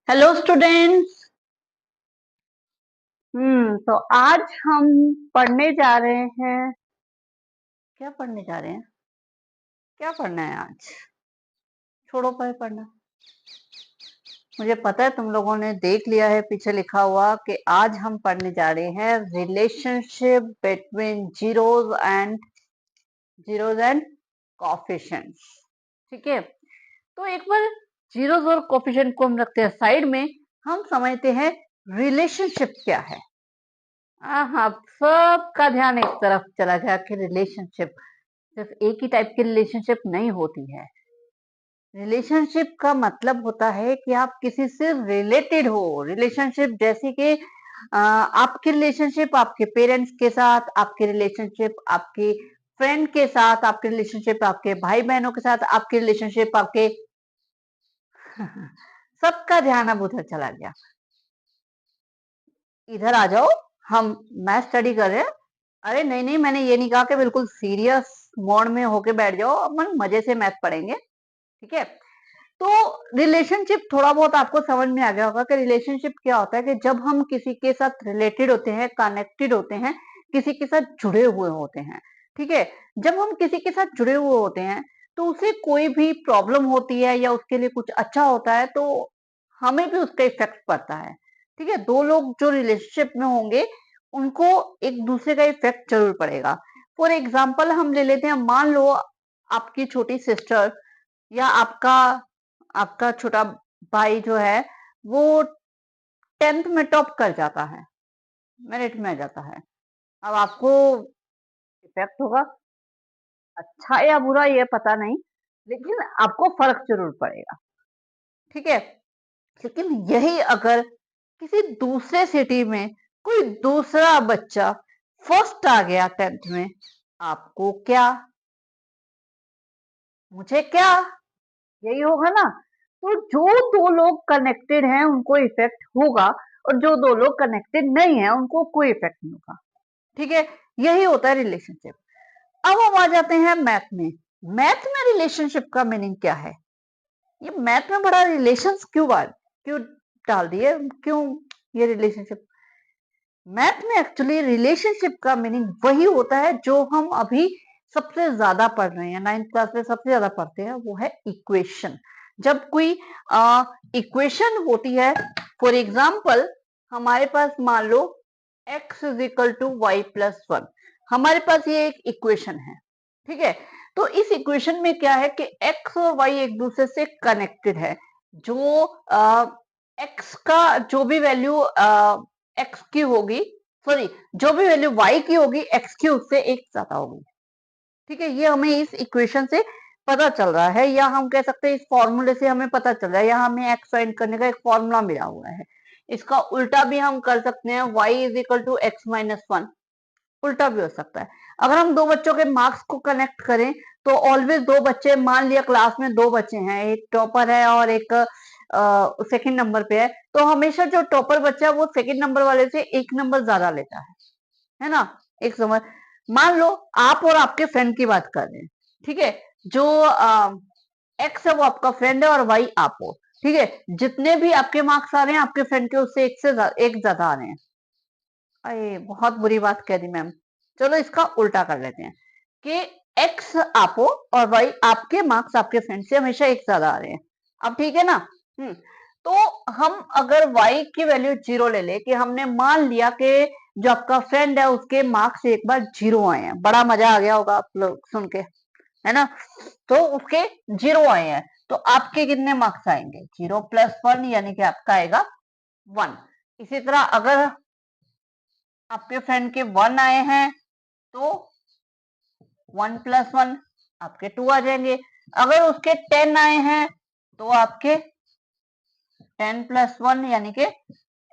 Hello students. तो आज हम पढ़ने जा रहे हैं। क्या पढ़ने जा रहे हैं? क्या पढ़ना है आज? छोड़ो पर पढ़ना। मुझे पता है तुम लोगों ने देख लिया है पीछे लिखा हुआ कि आज हम पढ़ने जा रहे हैं relationship between zeros and coefficients. ठीक है, तो एक बार जीरोज और कोफिशिएंट को हम रखते हैं साइड में। हम समझते हैं रिलेशनशिप क्या है। हाँ, सबका ध्यान एक तरफ चला गया कि रिलेशनशिप सिर्फ एक ही टाइप की रिलेशनशिप नहीं होती है। रिलेशनशिप का मतलब होता है कि आप किसी से रिलेटेड हो। रिलेशनशिप जैसे कि आपकी रिलेशनशिप आपके पेरेंट्स के साथ, आपकी रिलेशनशिप आपके फ्रेंड के साथ, आपकी रिलेशनशिप आपके भाई बहनों के साथ, आपकी रिलेशनशिप आपके सबका ध्यान अब उधर चला गया। इधर आ जाओ, हम मैथ स्टडी कर रहे हैं। अरे नहीं नहीं, मैंने ये नहीं कहा कि बिल्कुल सीरियस मोड में होके बैठ जाओ। अपन मजे से मैथ पढ़ेंगे, ठीक है। तो रिलेशनशिप थोड़ा बहुत आपको समझ में आ गया होगा कि रिलेशनशिप क्या होता है कि जब हम किसी के साथ रिलेटेड होते हैं, कनेक्टेड होते हैं, किसी के साथ जुड़े हुए होते हैं। ठीक है, जब हम किसी के साथ जुड़े हुए होते हैं तो उसे कोई भी प्रॉब्लम होती है या उसके लिए कुछ अच्छा होता है तो हमें भी उसका इफेक्ट पड़ता है। ठीक है, दो लोग जो रिलेशनशिप में होंगे उनको एक दूसरे का इफेक्ट जरूर पड़ेगा। फॉर एग्जाम्पल हम ले लेते हैं, मान लो आपकी छोटी सिस्टर या आपका आपका छोटा भाई जो है वो 10th में टॉप कर जाता है, मेरिट में आ जाता है। अब आपको इफेक्ट होगा, अच्छा या बुरा ये पता नहीं, लेकिन आपको फर्क जरूर पड़ेगा। ठीक है, लेकिन यही अगर किसी दूसरे सिटी में कोई दूसरा बच्चा फर्स्ट आ गया 10th में, आपको क्या, मुझे क्या, यही होगा ना। तो जो दो लोग कनेक्टेड हैं उनको इफेक्ट होगा और जो दो लोग कनेक्टेड नहीं है उनको कोई इफेक्ट नहीं होगा। ठीक है, यही होता है रिलेशनशिप। अब हम आ जाते हैं मैथ में। मैथ में रिलेशनशिप का मीनिंग क्या है? ये मैथ में बड़ा रिलेशन क्यों डाल दिए, क्यों ये रिलेशनशिप? मैथ में एक्चुअली रिलेशनशिप का मीनिंग वही होता है जो हम अभी सबसे ज्यादा पढ़ रहे हैं, 9th क्लास में सबसे ज्यादा पढ़ते हैं, वो है इक्वेशन। जब कोई इक्वेशन होती है, फॉर एग्जाम्पल हमारे पास मान लो x is equal to y plus one, हमारे पास ये एक इक्वेशन है। ठीक है, तो इस इक्वेशन में क्या है कि x और y एक दूसरे से कनेक्टेड है। जो x का जो भी वैल्यू x की होगी, सॉरी, जो भी वैल्यू y की होगी x की उससे एक ज्यादा होगी। ठीक है, ये हमें इस इक्वेशन से पता चल रहा है, या हम कह सकते हैं इस फॉर्मूले से हमें पता चल रहा है, या हमें एक्स फाइंड करने का एक फॉर्मूला मिला हुआ है। इसका उल्टा भी हम कर सकते हैं, y is equal to x minus one, उल्टा भी हो सकता है। अगर हम दो बच्चों के मार्क्स को कनेक्ट करें तो ऑलवेज दो बच्चे, मान लिया क्लास में दो बच्चे हैं, एक टॉपर है और एक सेकंड नंबर पे है, तो हमेशा जो टॉपर बच्चा है वो सेकंड नंबर वाले से एक नंबर ज्यादा लेता है ना। एक समझ, मान लो आप और आपके फ्रेंड की बात कर रहे हैं। ठीक है, जो एक्स है वो आपका फ्रेंड है और वाई आप हो। ठीक है, जितने भी आपके मार्क्स आ रहे हैं आपके फ्रेंड के उससे एक ज्यादा आ रहे हैं। अरे बहुत बुरी बात कह दी मैम। चलो इसका उल्टा कर लेते हैं कि एक्स आप हो और वाई आपके मार्क्स आपके फ्रेंड से हमेशा एक ज्यादा आ रहे हैं। अब ठीक है ना। तो हम अगर y की वैल्यू जीरो ले ले, कि हमने मान लिया कि जो आपका फ्रेंड है उसके मार्क्स एक बार जीरो आए हैं, बड़ा मजा आ गया होगा आप लोग सुन के, है ना। तो उसके जीरो आए हैं तो आपके कितने मार्क्स आएंगे? जीरो प्लस वन, यानी कि आपका आएगा वन। इसी तरह अगर आपके फ्रेंड के वन आए हैं तो वन प्लस वन आपके टू आ जाएंगे। अगर उसके 10 आए हैं तो आपके 10 प्लस वन यानी कि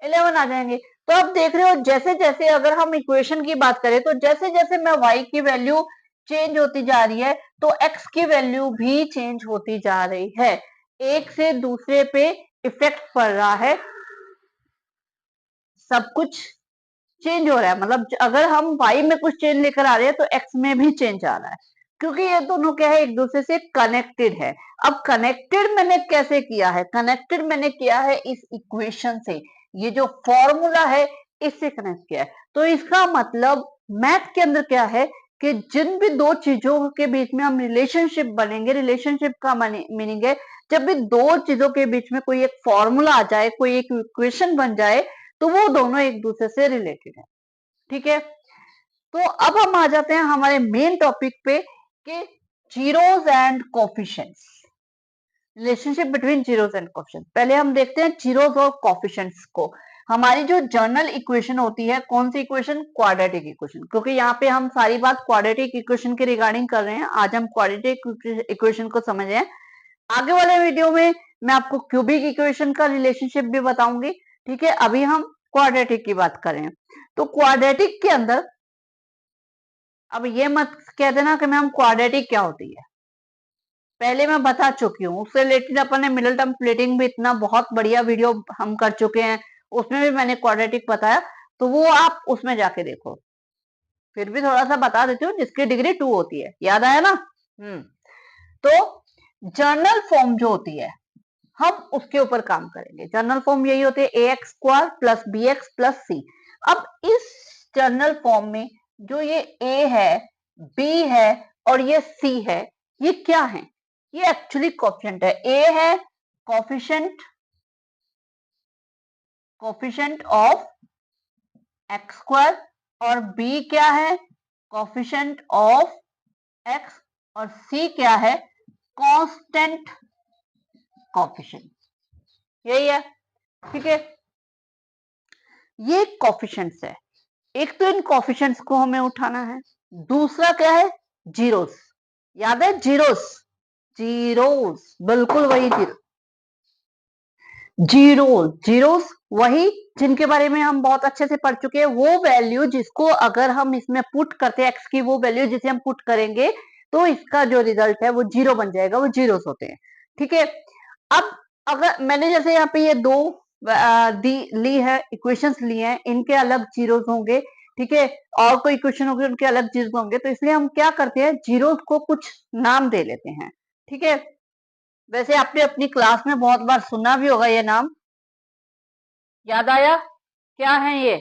11 आ जाएंगे। तो आप देख रहे हो जैसे जैसे अगर हम इक्वेशन की बात करें तो जैसे जैसे मैं y की वैल्यू चेंज होती जा रही है तो x की वैल्यू भी चेंज होती जा रही है। एक से दूसरे पे इफेक्ट पड़ रहा है, सब कुछ चेंज हो रहा है। मतलब अगर हम y में कुछ चेंज लेकर आ रहे हैं तो x में भी चेंज आ रहा है। क्योंकि ये दोनों क्या है, एक दूसरे से कनेक्टेड है। अब कनेक्टेड मैंने कैसे किया है, कनेक्टेड मैंने किया है इस इक्वेशन से, ये जो फॉर्मूला है इससे कनेक्ट किया है। तो इसका मतलब मैथ के अंदर क्या है कि जिन भी दो चीजों के बीच में हम रिलेशनशिप बनेंगे, रिलेशनशिप का मीनिंग है जब भी दो चीजों के बीच में कोई एक फॉर्मूला आ जाए, कोई एक इक्वेशन बन जाए, तो वो दोनों एक दूसरे से रिलेटेड है। ठीक है, तो अब हम आ जाते हैं हमारे मेन टॉपिक पे कि zeros and coefficients, relationship between zeros and coefficients. पहले हम देखते हैं जीरोस और कोफिशिएंट्स को। हमारी जो जनरल इक्वेशन होती है, कौन सी इक्वेशन, क्वाड्रेटिक इक्वेशन, क्योंकि यहाँ पे हम सारी बात क्वाड्रेटिक इक्वेशन के रिगार्डिंग कर रहे हैं। आज हम क्वाड्रेटिक इक्वेशन को समझ रहे हैं। आगे वाले वीडियो में मैं आपको क्यूबिक इक्वेशन का रिलेशनशिप भी बताऊंगी। ठीक है, अभी हम क्वाड्रेटिक की बात करें। तो क्वाड्रेटिक के अंदर, अब ये मत कह देना कि मैम क्वाड्रेटिक क्या होती है, पहले मैं बता चुकी हूँ। उससे रिलेटेड अपन ने मिडिल टर्म स्प्लिटिंग भी इतना बहुत बढ़िया वीडियो हम कर चुके हैं, उसमें भी मैंने क्वाड्रेटिक बताया, तो वो आप उसमें जाके देखो। फिर भी थोड़ा सा बता देती हूँ, जिसकी डिग्री 2 होती है, याद आया ना। तो जर्नल फॉर्म जो होती है, हम उसके ऊपर काम करेंगे। जनरल फॉर्म यही होती है ax² plus bx plus c। अब इस जनरल फॉर्म में जो ये a है, b है और ये c है, ये क्या है, ये एक्चुअली कोफिशिएंट है। a है कोफिशिएंट ऑफ x² और b क्या है, कोफिशिएंट ऑफ x, और c क्या है, कांस्टेंट कोफिशिएंट। यही है। ठीक है, ये कोफिशिएंट्स है। एक तो इन कोफिशिएंट्स को हमें उठाना है, दूसरा क्या है, जीरोस। याद है, जीरोस, जीरोस बिल्कुल वही जीरोस वही जिनके बारे में हम बहुत अच्छे से पढ़ चुके हैं। वो वैल्यू जिसको अगर हम इसमें पुट करते हैं, एक्स की वो वैल्यू जिसे हम पुट करेंगे तो इसका जो रिजल्ट है वो जीरो बन जाएगा, वो जीरोस होते हैं। ठीक है, अब अगर मैंने जैसे यहाँ पे ये दो ली है, इक्वेशंस ली हैं, इनके अलग जीरोस होंगे। ठीक है, और कोई इक्वेशन होगी उनके अलग जीरोस होंगे, तो इसलिए हम क्या करते हैं, जीरोस को कुछ नाम दे लेते हैं। ठीक है, वैसे आपने अपनी क्लास में बहुत बार सुना भी होगा ये नाम, याद आया, क्या है ये,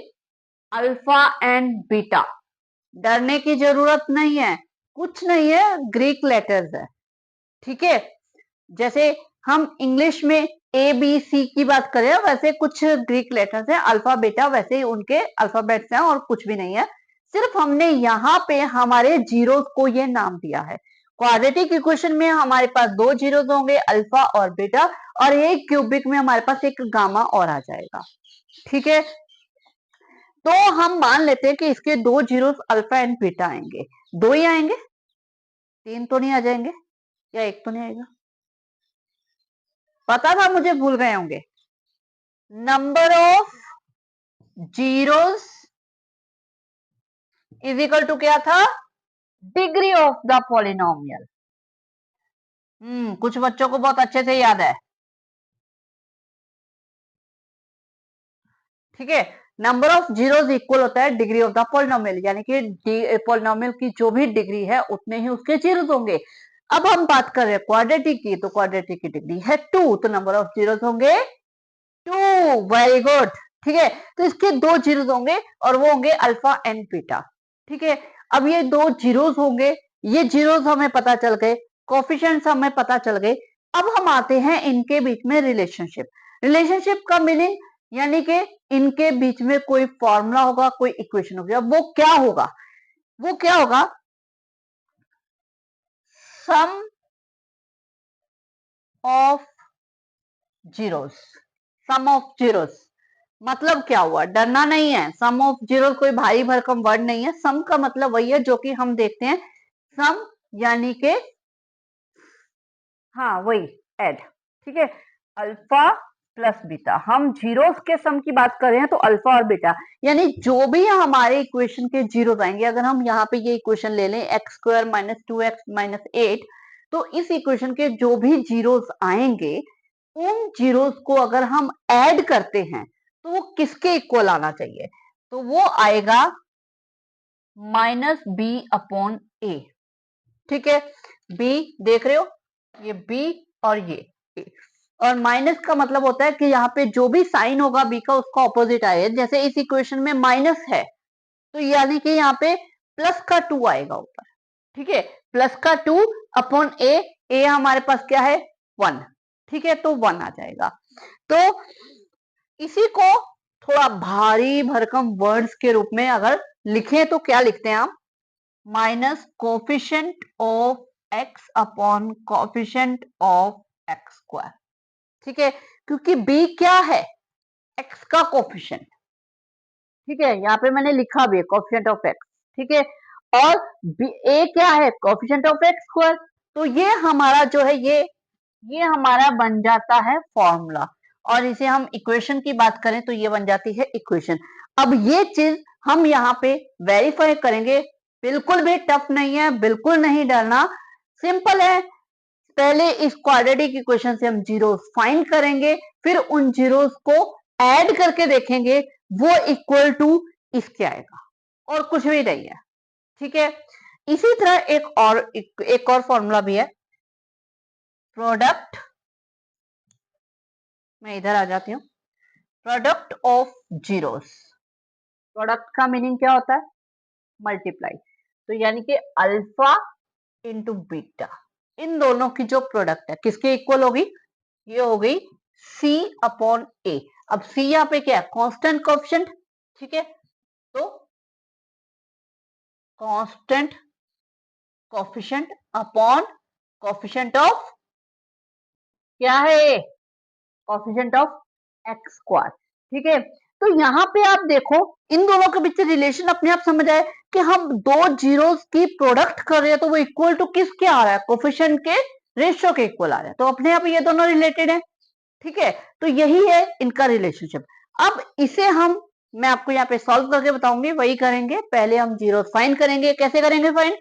अल्फा एंड बीटा। डरने की जरूरत नहीं है, कुछ नहीं है, ग्रीक लेटर्स है। ठीक है, जैसे हम इंग्लिश में ए बी सी की बात करें, वैसे कुछ ग्रीक लेटर्स हैं, अल्फा बीटा, वैसे ही उनके अल्फाबेट्स हैं और कुछ भी नहीं है। सिर्फ हमने यहाँ पे हमारे जीरोस को ये नाम दिया है। क्वाड्रेटिक इक्वेशन में हमारे पास दो जीरोस होंगे, अल्फा और बीटा, और एक क्यूबिक में हमारे पास एक गामा और आ जाएगा। ठीक है, तो हम मान लेते हैं कि इसके दो जीरोस अल्फा एंड बीटा आएंगे। दो ही आएंगे, तीन तो नहीं आ जाएंगे, या एक तो नहीं आएगा, पता था मुझे, भूल गए होंगे। Number of zeros is equal to क्या था, डिग्री ऑफ द पॉलिनोमियल। कुछ बच्चों को बहुत अच्छे से याद है। ठीक है, नंबर ऑफ जीरोस इक्वल होता है डिग्री ऑफ द पॉलिनोमियल, यानी कि पॉलिनोमियल की जो भी डिग्री है उतने ही उसके जीरोस होंगे। अब हम बात कर रहे हैं क्वाड्रेटिक की, तो क्वाड्रेटिक की डिग्री है 2, तो नंबर ऑफ जीरोस होंगे 2। Very good. ठीक है, तो इसके दो जीरोस होंगे और वो होंगे अल्फा एंड बीटा। ठीक है, अब ये दो जीरोस होंगे, ये जीरोस हमें पता चल गए, कोफिशिएंट्स हमें पता चल गए। अब हम आते हैं इनके बीच में रिलेशनशिप। रिलेशनशिप का मीनिंग यानी कि इनके बीच में कोई फॉर्मूला होगा, कोई इक्वेशन होगी। अब वो क्या होगा, वो क्या होगा, sum of zeros. Sum of zeros मतलब क्या हुआ, डरना नहीं है। सम ऑफ जीरो कोई भारी भरकम वर्ड नहीं है। सम का मतलब वही है जो कि हम देखते हैं, सम यानी के, हाँ वही, एड। ठीक है, अल्फा प्लस बीटा, हम जीरोस के सम की बात कर रहे हैं, तो अल्फा और बीटा यानी जो भी हमारे इक्वेशन के जीरो आएंगे। अगर हम यहाँ पे ये इक्वेशन ले लें x² - 2x - 8, तो इस इक्वेशन के जो भी जीरोस आएंगे, उन जीरोस को अगर हम ऐड करते हैं तो वो किसके इक्वल आना चाहिए, तो वो आएगा -b/a। ठीक है, बी देख रहे हो, ये बी और ये A। और माइनस का मतलब होता है कि यहाँ पे जो भी साइन होगा बी का उसका ऑपोजिट आएगा। जैसे इस इक्वेशन में माइनस है तो यानी कि यहाँ पे प्लस का 2 आएगा ऊपर, ठीक है, प्लस का 2 अपॉन ए हमारे पास क्या है 1, ठीक है, तो 1 आ जाएगा। तो इसी को थोड़ा भारी भरकम वर्ड्स के रूप में अगर लिखें तो क्या लिखते हैं आप, minus coefficient of x upon coefficient of x square, ठीक है, क्योंकि बी क्या है, एक्स का कोफिशिएंट, ठीक है, यहाँ पे मैंने लिखा भी है कोफिशिएंट ऑफ एक्स, ठीक है, और ए क्या है कोफिशिएंट ऑफ एक्स स्क्वायर। तो ये हमारा जो है ये हमारा बन जाता है फॉर्मूला, और इसे हम इक्वेशन की बात करें तो ये बन जाती है इक्वेशन। अब ये चीज हम यहाँ पे वेरीफाई करेंगे, बिल्कुल भी टफ नहीं है, बिल्कुल नहीं डरना, सिंपल है। पहले इस क्वाड्रेटिक इक्वेशन से हम जीरोस फाइंड करेंगे, फिर उन जीरोस को ऐड करके देखेंगे, वो इक्वल टू इसके आएगा और कुछ भी नहीं है, ठीक है। इसी तरह एक और फॉर्मूला भी है, प्रोडक्ट, मैं इधर आ जाती हूँ, प्रोडक्ट ऑफ जीरोस। प्रोडक्ट का मीनिंग क्या होता है, मल्टीप्लाई, तो यानी कि अल्फा इंटू बीटा, इन दोनों की जो प्रोडक्ट है किसके इक्वल होगी, ये हो गई C अपॉन A। अब C यहाँ पे क्या है, कांस्टेंट कोएफिशिएंट, ठीक है, तो constant coefficient upon coefficient of क्या है, कोएफिशिएंट ऑफ एक्स स्क्वायर, ठीक है। तो यहाँ पे आप देखो इन दोनों के बीच रिलेशन अपने आप समझ आए कि हम दो जीरोस की प्रोडक्ट कर रहे हैं तो वो इक्वल टू किसके आ रहा है, कोएफिशिएंट के रेशियो के इक्वल आ रहा है, तो अपने आप ये दोनों रिलेटेड है, ठीक है। तो यही है इनका रिलेशनशिप। अब इसे मैं आपको यहाँ पे सॉल्व करके बताऊंगी, वही करेंगे। पहले हम जीरो फाइंड करेंगे, कैसे करेंगे फाइंड,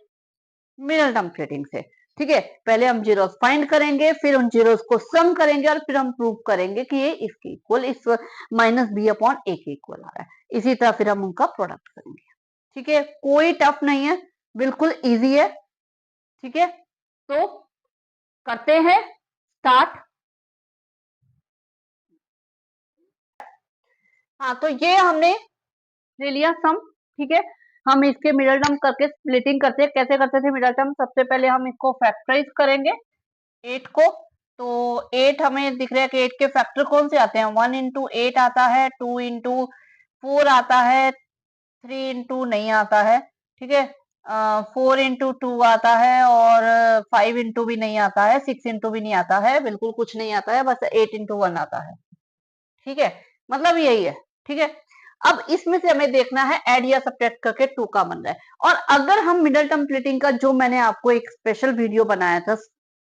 मिडल टर्म थ्रेडिंग से, ठीक है। पहले हम जीरोस फाइंड करेंगे, फिर उन जीरोस को सम करेंगे और फिर हम प्रूव करेंगे कि ये इसके इक्वल, इस माइनस बी अपॉन ए के इक्वल आ रहा है। इसी तरह फिर हम उनका प्रोडक्ट करेंगे, ठीक है, कोई टफ नहीं है, बिल्कुल इजी है, ठीक है। तो करते हैं स्टार्ट। हाँ, तो ये हमने ले लिया सम, ठीक है। हम इसके मिडल टर्म करके स्प्लिटिंग करते हैं, कैसे करते थे मिडल टर्म, सबसे पहले हम इसको फैक्टराइज करेंगे 8 को। तो 8 हमें दिख रहा है कि 8 के फैक्टर कौन से आते हैं, 1 इंटू 8 आता है, 2 इंटू 4 आता है, 3 इंटू नहीं आता है, ठीक है, 4 इंटू 2 आता है, और 5 इंटू भी नहीं आता है, 6 इंटू भी नहीं आता है, बिल्कुल कुछ नहीं आता है, बस 8 इंटू 1 आता है, ठीक है, मतलब यही है, ठीक है। अब इसमें से हमें देखना है ऐड या सब्ट्रैक्ट करके 2 का बन रहा है। और अगर हम मिडल टर्म स्प्लिटिंग का जो मैंने आपको एक स्पेशल वीडियो बनाया था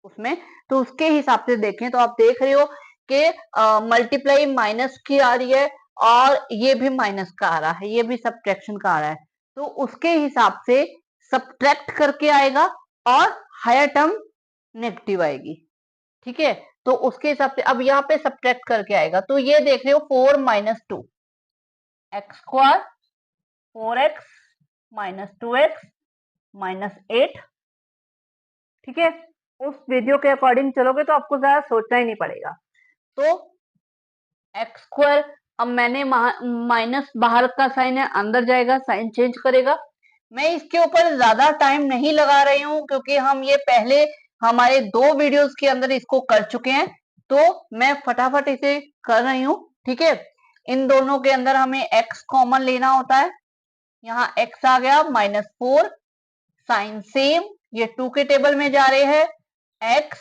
उसमें, तो उसके हिसाब से देखें तो आप देख रहे हो कि मल्टीप्लाई माइनस की आ रही है और ये भी माइनस का आ रहा है, ये भी सब्ट्रैक्शन का आ रहा है, तो उसके हिसाब से सब्ट्रैक्ट करके आएगा और हायर टर्म नेगेटिव आएगी, ठीक है। तो उसके हिसाब से अब यहाँ पे सब्ट्रैक्ट करके आएगा, तो ये देख रहे हो 4 minus 2 x square, 4x minus 2x minus 8, ठीक है। उस वीडियो के अकॉर्डिंग चलोगे तो आपको ज्यादा सोचना ही नहीं पड़ेगा। तो एक्स स्क्वायर, अब मैंने माइनस बाहर का साइन है, अंदर जाएगा, साइन चेंज करेगा। मैं इसके ऊपर ज्यादा टाइम नहीं लगा रही हूँ क्योंकि हम ये पहले हमारे 2 वीडियोस के अंदर इसको कर चुके हैं, तो मैं फटाफट इसे कर रही हूँ, ठीक है। इन दोनों के अंदर हमें x कॉमन लेना होता है, यहाँ x आ गया -4, साइन सेम, ये 2 के टेबल में जा रहे हैं, x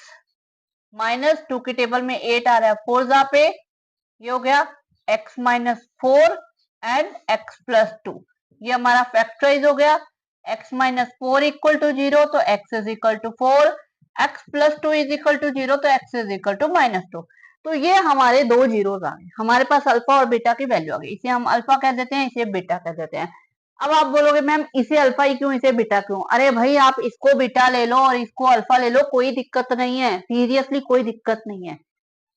-2 के टेबल में 8 आ रहा है, 4 जा पे ये हो गया x -4 एंड x + 2, ये हमारा फैक्टराइज हो गया। x -4 इक्वल टू 0 तो x is equal to 4, x + 2 is equal to 0 तो x इज इक्वल टू -2। तो ये हमारे 2 जीरोस आ गए, हमारे पास अल्फा और बीटा की वैल्यू आ गई, इसे हम अल्फा कह देते हैं, इसे बीटा कह देते हैं। अब आप बोलोगे मैम इसे अल्फा ही क्यों, इसे बीटा क्यों, अरे भाई आप इसको बीटा ले लो और इसको अल्फा ले लो, कोई दिक्कत नहीं है, सीरियसली कोई दिक्कत नहीं है।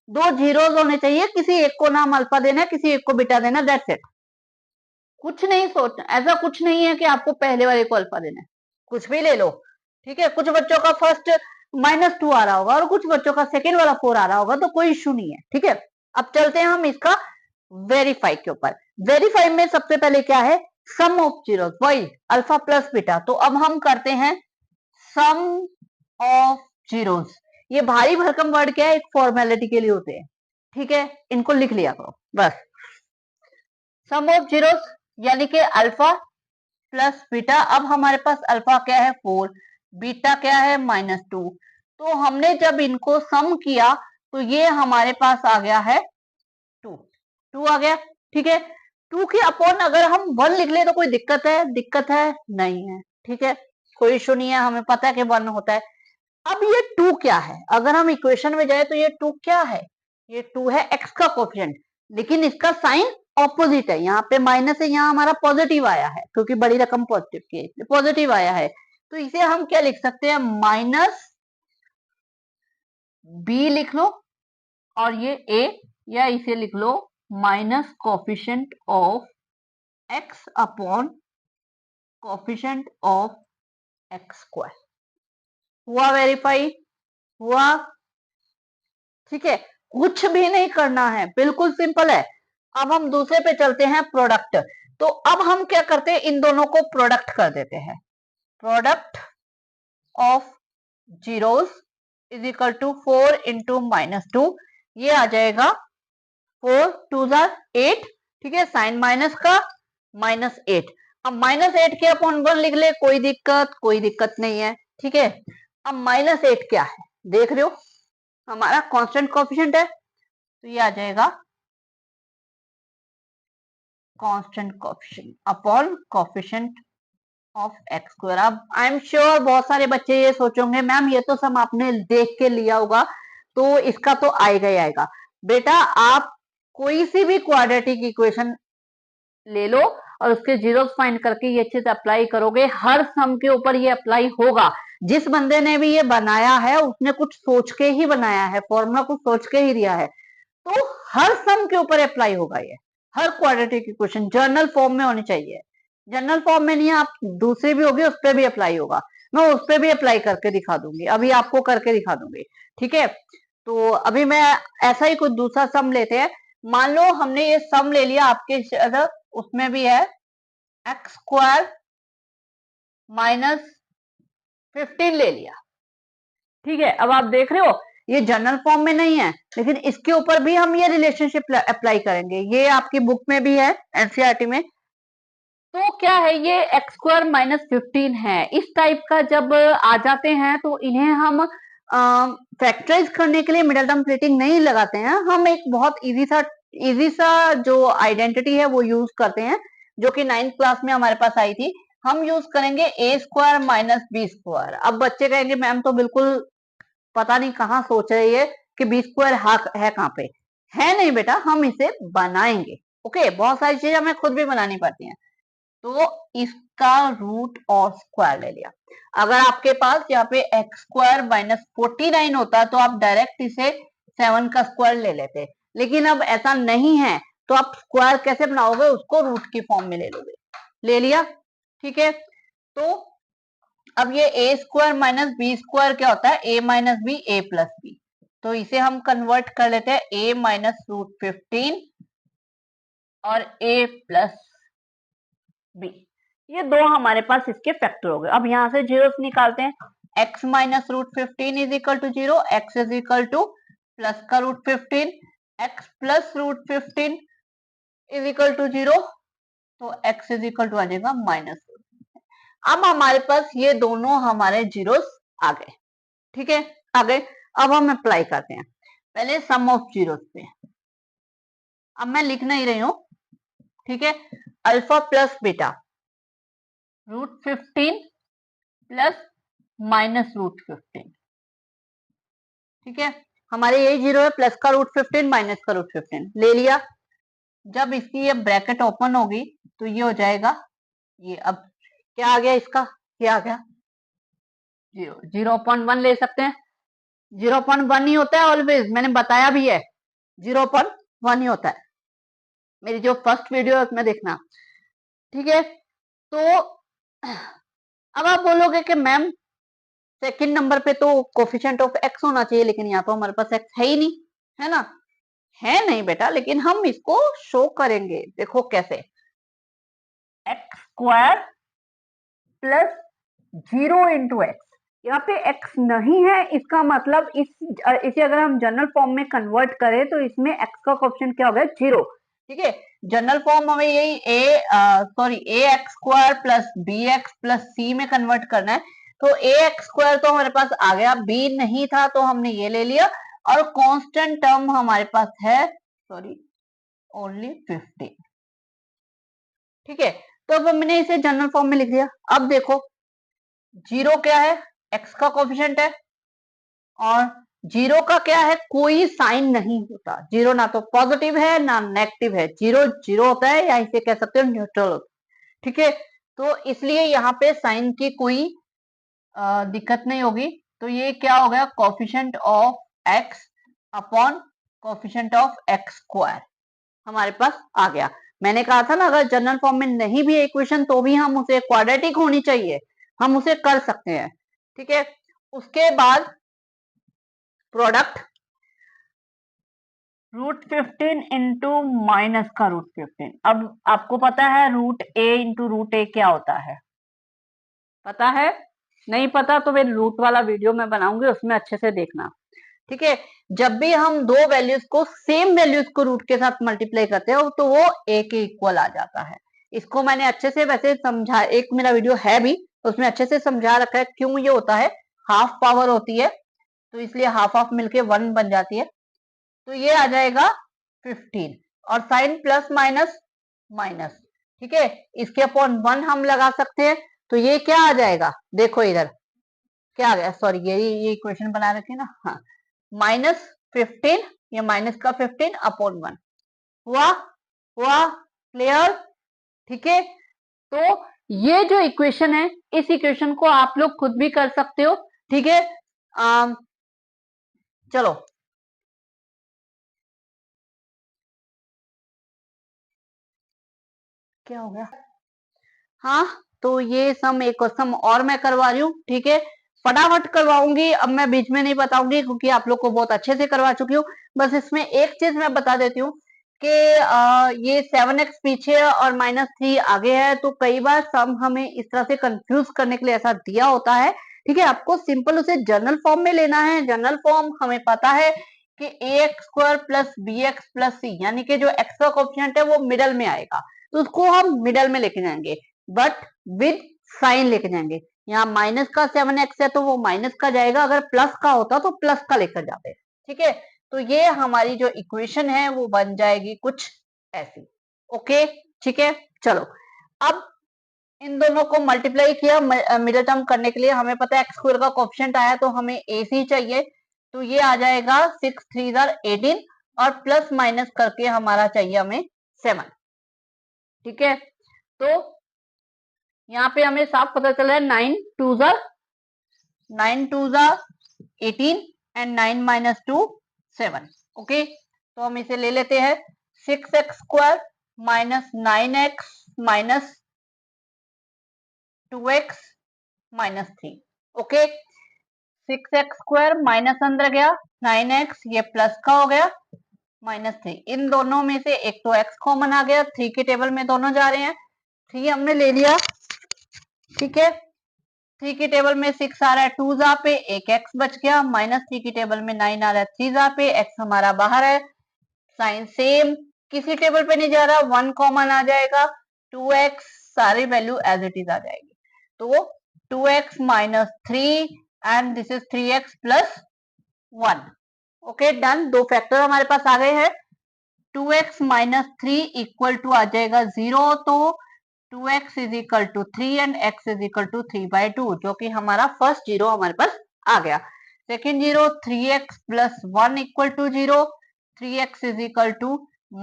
2 जीरोस होने चाहिए, किसी एक को नाम अल्फा देना है, किसी एक को बीटा देना, दैट्स इट। कुछ नहीं सोचना, ऐसा कुछ नहीं है कि आपको पहले वाले को अल्फा देना है, कुछ भी ले लो, ठीक है, कुछ बच्चों का फर्स्ट -2 आ रहा होगा और कुछ बच्चों का सेकेंड वाला 4 आ रहा होगा, तो कोई इश्यू नहीं है। ठीक है, अब चलते हैं हम इसका वेरीफाई के ऊपर। वेरीफाई में सबसे पहले क्या है, सम ऑफ जीरो, वही अल्फा प्लस बीटा। तो अब हम करते हैं सम ऑफ जीरोस। ये भारी भरकम वर्ड क्या है, एक फॉर्मेलिटी के लिए होते हैं। ठीक है, इनको लिख लिया करो बस। सम ऑफ जीरोस यानी कि अल्फा प्लस बीटा। अब हमारे पास अल्फा क्या है 4, बीटा क्या है -2। तो हमने जब इनको सम किया तो ये हमारे पास आ गया है 2 आ गया। ठीक है, 2 के अपॉन अगर हम 1 लिख ले तो कोई दिक्कत है, दिक्कत है नहीं है। ठीक है, कोई इशू नहीं है, हमें पता है कि 1 होता है। अब ये 2 क्या है, अगर हम इक्वेशन में जाए तो ये 2 क्या है, ये 2 है x का कोफिशिएंट, लेकिन इसका साइन ऑपोजिट है। यहाँ पे माइनस है, यहाँ हमारा पॉजिटिव आया है क्योंकि बड़ी रकम पॉजिटिव की है, पॉजिटिव आया है। तो इसे हम क्या लिख सकते हैं, -b लिख लो, और ये a, या इसे लिख लो minus coefficient of x upon coefficient of x square. हुआ वेरीफाई, हुआ। ठीक है, कुछ भी नहीं करना है, बिल्कुल सिंपल है। अब हम दूसरे पे चलते हैं, प्रोडक्ट। तो अब हम क्या करते हैं, इन दोनों को प्रोडक्ट कर देते हैं। Product of zeros is equal to 4 into -2, ये आ जाएगा 4 2 8। ठीक है, साइन माइनस का -8। अब -8 के अपॉन 1 लिख ले, कोई दिक्कत, कोई दिक्कत नहीं है। ठीक है, अब -8 क्या है देख रहे हो, हमारा कांस्टेंट कोएफिशिएंट है, तो ये आ जाएगा constant coefficient upon coefficient of x square. अब आई एम श्योर बहुत सारे बच्चे ये सोचोगे मैम ये तो सब आपने देख के लिया होगा, तो इसका तो आएगा ही आएगा। बेटा आप कोई सी भी क्वाड्रेटिक इक्वेशन ले लो और उसके जीरोस फाइंड करके ये अच्छे से अप्लाई करोगे, हर सम के ऊपर ये अप्लाई होगा। जिस बंदे ने भी ये बनाया है उसने कुछ सोच के ही बनाया है, फॉर्मूला कुछ सोच के ही दिया है, तो हर सम के ऊपर अप्लाई होगा ये। हर क्वाड्रेटिक इक्वेशन जर्नल फॉर्म में होनी चाहिए, जनरल फॉर्म में नहीं है, आप दूसरी भी होगी उस पर भी अप्लाई होगा। मैं उस पर भी अप्लाई करके दिखा दूंगी, अभी आपको करके दिखा दूंगी। ठीक है, तो अभी मैं ऐसा ही कुछ दूसरा सम लेते हैं। मान लो हमने ये सम ले लिया, आपके उसमें भी है एक्स स्क्वायर -15 ले लिया। ठीक है, अब आप देख रहे हो ये जनरल फॉर्म में नहीं है, लेकिन इसके ऊपर भी हम ये रिलेशनशिप अप्लाई करेंगे, ये आपकी बुक में भी है एनसीईआरटी में। तो क्या है, ये एक्स स्क्वायर -15 है, इस टाइप का जब आ जाते हैं तो इन्हें हम फैक्टराइज करने के लिए मिडिल टर्म स्प्लिटिंग नहीं लगाते हैं, हम एक बहुत इजी सा जो आइडेंटिटी है वो यूज करते हैं, जो कि 9th क्लास में हमारे पास आई थी। हम यूज करेंगे ए स्क्वायर -बी स्क्वायर। अब बच्चे कहेंगे मैम तो बिल्कुल पता नहीं कहाँ सोच रही है कि बी स्क्वायर है कहाँ पे, है नहीं बेटा, हम इसे बनाएंगे। ओके, बहुत सारी चीजें हमें खुद भी बनानी पड़ती हैं, तो इसका रूट और स्क्वायर ले लिया। अगर आपके पास यहाँ पे एक्स स्क्वायर -49 होता तो आप डायरेक्ट इसे 7 का स्क्वायर ले लेते, लेकिन अब ऐसा नहीं है, तो आप स्क्वायर कैसे बनाओगे, उसको रूट की फॉर्म में ले लोगे। ले लिया, ठीक है। तो अब ये ए स्क्वायर -बी स्क्वायर क्या होता है, ए माइनस बी ए प्लस बी। तो इसे हम कन्वर्ट कर लेते हैं ए -√15 और ए प्लस बी। ये दो हमारे पास इसके फैक्टर हो गए। अब यहां से जीरो निकालते हैं, x -√15 is equal to 0, x is equal to plus का √15, x plus √15 is equal to 0, तो x इज इक्वल टू आ जाएगा माइनस। अब हमारे पास ये दोनों हमारे जीरोस आ गए। ठीक है, आ गए। अब हम अप्लाई करते हैं पहले सम ऑफ जीरोस पे। अब मैं लिख नहीं रही हूं, ठीक है। Alpha plus beta √15 plus -√15। ठीक है, हमारे यही जीरो है, प्लस का √15 माइनस का √15 ले लिया। जब इसकी ये ब्रैकेट ओपन होगी तो ये हो जाएगा, ये अब क्या आ गया इसका, ये आ गया 0.1 ले सकते हैं। 0.1 ही होता है ऑलवेज, मैंने बताया भी है 0.1 ही होता है, मेरी जो फर्स्ट वीडियो है उसमें देखना। ठीक है, तो अब आप बोलोगे कि मैम सेकंड नंबर पे तो कोफिशिएंट ऑफ एक्स होना चाहिए, लेकिन यहाँ तो हमारे पास एक्स है ही नहीं, है ना, है नहीं बेटा, लेकिन हम इसको शो करेंगे, देखो कैसे, x square plus 0 into x. यहाँ पे x नहीं है, इसका मतलब इसे अगर हम जनरल फॉर्म में कन्वर्ट करें तो इसमें x का कोएफिशिएंट क्या हो गया, 0। ठीक है, जनरल फॉर्म हमें यही a x square plus b x plus c में कन्वर्ट करना है। तो ए एक्स स्क्वायर तो हमारे पास आ गया, बी नहीं था तो हमने ये ले लिया, और कांस्टेंट टर्म हमारे पास है ओनली 15। ठीक है, तो अब मैंने इसे जनरल फॉर्म में लिख दिया। अब देखो 0 क्या है, x का कोएफिशिएंट है, और 0 का क्या है, कोई साइन नहीं होता। 0 ना तो पॉजिटिव है ना नेगेटिव है, 0 0 होता है, या इसे कह सकते हो न्यूट्रल होता है। ठीक है, तो इसलिए यहाँ पे साइन की कोई दिक्कत नहीं होगी। तो ये क्या हो गया, coefficient of x upon coefficient of x square हमारे पास आ गया। मैंने कहा था ना, अगर जनरल फॉर्म में नहीं भी इक्वेशन तो भी हम उसे क्वाड्रेटिक होनी चाहिए, हम उसे कर सकते हैं। ठीक है, उसके बाद प्रोडक्ट √15 इंटू माइनस का √15। अब आपको पता है √a इंटू √a क्या होता है, पता है? नहीं पता तो फिर रूट वाला वीडियो मैं बनाऊंगी, उसमें अच्छे से देखना। ठीक है, जब भी हम दो वैल्यूज को सेम वैल्यूज को रूट के साथ मल्टीप्लाई करते हो तो वो a के इक्वल आ जाता है। इसको मैंने अच्छे से वैसे समझा, एक मेरा वीडियो है भी, उसमें अच्छे से समझा रखा है क्यों ये होता है। हाफ पावर होती है तो इसलिए हाफ हाफ मिलके 1 बन जाती है, तो ये आ जाएगा 15, और साइन प्लस माइनस माइनस। ठीक है, इसके अपॉन 1 हम लगा सकते हैं, तो ये क्या आ जाएगा, देखो इधर क्या आ गया, सॉरी ये इक्वेशन बना रखी है ना, हाँ, -15, ये माइनस का 15 अपॉन 1 हुआ, क्लियर? ठीक है, तो ये जो इक्वेशन है, इस इक्वेशन को आप लोग खुद भी कर सकते हो। ठीक है, चलो क्या हो गया, हाँ, तो ये सम एक और सम और मैं करवा रही हूँ। ठीक है, फटाफट करवाऊंगी, अब मैं बीच में नहीं बताऊंगी क्योंकि आप लोग को बहुत अच्छे से करवा चुकी हूँ। बस इसमें एक चीज मैं बता देती हूँ कि ये 7x पीछे है और -3 आगे है, तो कई बार सम हमें इस तरह से कंफ्यूज करने के लिए ऐसा दिया होता है। ठीक है, आपको सिंपल उसे जनरल फॉर्म में लेना है। जनरल फॉर्म हमें पता है कि ax² plus bx plus c, यानी कि जो x का कोएफिशिएंट है वो मिडल में आएगा, तो उसको हम मिडल में लेके जाएंगे, बट विद साइन लेके जाएंगे। यहाँ माइनस का 7x है तो वो माइनस का जाएगा, अगर प्लस का होता तो प्लस का लेकर जाते। ठीक है, तो ये हमारी जो इक्वेशन है वो बन जाएगी कुछ ऐसी। ओके, ठीक है, चलो अब इन दोनों को मल्टीप्लाई किया मिडिल टर्म करने के लिए, हमें पता है एक्स स्क्वायर का कोएफिशिएंट आया तो हमें AC चाहिए, तो ये आ जाएगा 6 3 18, और प्लस माइनस करके हमारा चाहिए हमें 7। ठीक है, तो यहाँ पे हमें साफ पता चला है 9 2 18 एंड 9 माइनस 2 7। ओके, तो हम इसे ले लेते हैं, 6x² minus 9x minus 2x minus 3। Okay, 6x² minus अंदर गया, 9x ये प्लस का हो गया, -3, इन दोनों में से एक तो x कॉमन आ गया, 3 के टेबल में दोनों जा रहे हैं, 3 हमने ले लिया। ठीक है, 3 की टेबल में 6 आ रहा है 2 जा पे, एक x बच गया, -3 की टेबल में 9 आ रहा है 3 जा पे, x हमारा बाहर है, साइन सेम, किसी टेबल पे नहीं जा रहा, 1 कॉमन आ जाएगा, 2x सारी वैल्यू एज इट इज आ जाएगी, तो 2x minus 3 and this is 3x plus 1। Okay done, दो फैक्टर हमारे पास आ गए हैं। 2x माइनस 3 इक्वल टू आ जाएगा 0, तो 2x is equal to 3 and x is equal to 3/2, जो कि हमारा फर्स्ट जीरो हमारे पास आ गया। Second zero 3x plus 1 equal to 0, 3x is equal to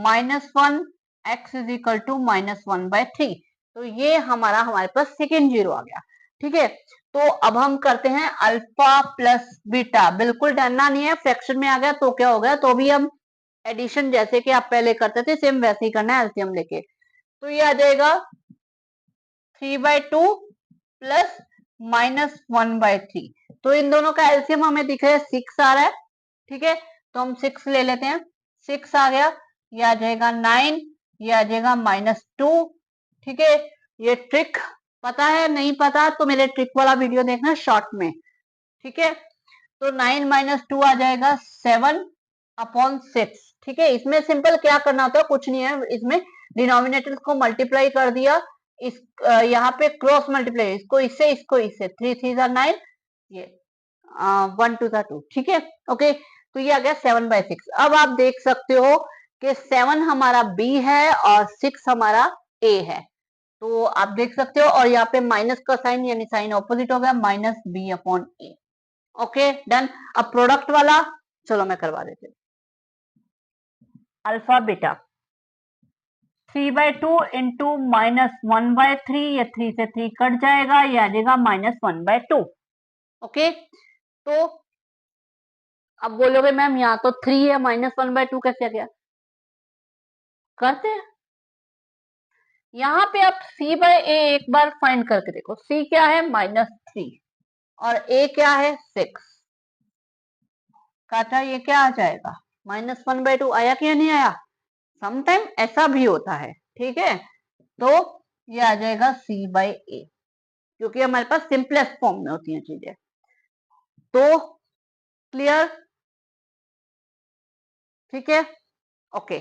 -1, x is equal to -1/3, तो ये हमारे पास सेकेंड जीरो आ गया। ठीक है, तो अब हम करते हैं अल्फा प्लस बीटा, बिल्कुल डरना नहीं है, फ्रैक्शन में आ गया तो क्या हो गया, तो भी हम एडिशन जैसे कि आप पहले करते थे सेम वैसे ही करना है एलसीएम लेके, तो ये आ जाएगा 3/2 प्लस -1/3। तो इन दोनों का एलसीएम हमें दिख रहा है 6 आ रहा है, ठीक है, तो हम 6 ले लेते हैं। 6 आ गया, ये आ जाएगा 9, ये आ जाएगा -2, ठीक है। ये ट्रिक पता है, नहीं पता तो मेरे ट्रिक वाला वीडियो देखना शॉर्ट में, ठीक है। तो 9 - 2 आ जाएगा 7/6, ठीक है। इसमें सिंपल क्या करना होता है, कुछ नहीं है, इसमें डिनोमिनेटर को मल्टीप्लाई कर दिया, इस यहाँ पे क्रॉस मल्टीप्लाई, इसको इससे 3 3 9, ये 1 2 2, ठीक है, ओके। तो ये आ गया 7/6। अब आप देख सकते हो कि 7 हमारा बी है और 6 हमारा ए है, तो आप देख सकते हो। और यहाँ पे माइनस का साइन यानी साइन ऑपोजिट हो गया, -b/a, ओके डन। अब प्रोडक्ट वाला चलो मैं करवा देती हूँ। अल्फा बीटा 3/2 इंटू -1/3, या 3 से 3 कट जाएगा, ये आ जाएगा -1/2, ओके। तो अब बोलोगे मैम यहाँ तो 3 है, -1/2 कैसे आ गया? करते हैं, यहाँ पे आप c/a एक बार फाइंड करके देखो। c क्या है? -3, और a क्या है? 6 काटा, ये क्या आ जाएगा? -1/2 आया कि नहीं आया? समटाइम ऐसा भी होता है, ठीक है। तो ये आ जाएगा c/a, क्योंकि हमारे पास सिंपलेस्ट फॉर्म में होती हैं चीजें। तो क्लियर, ठीक है, ओके।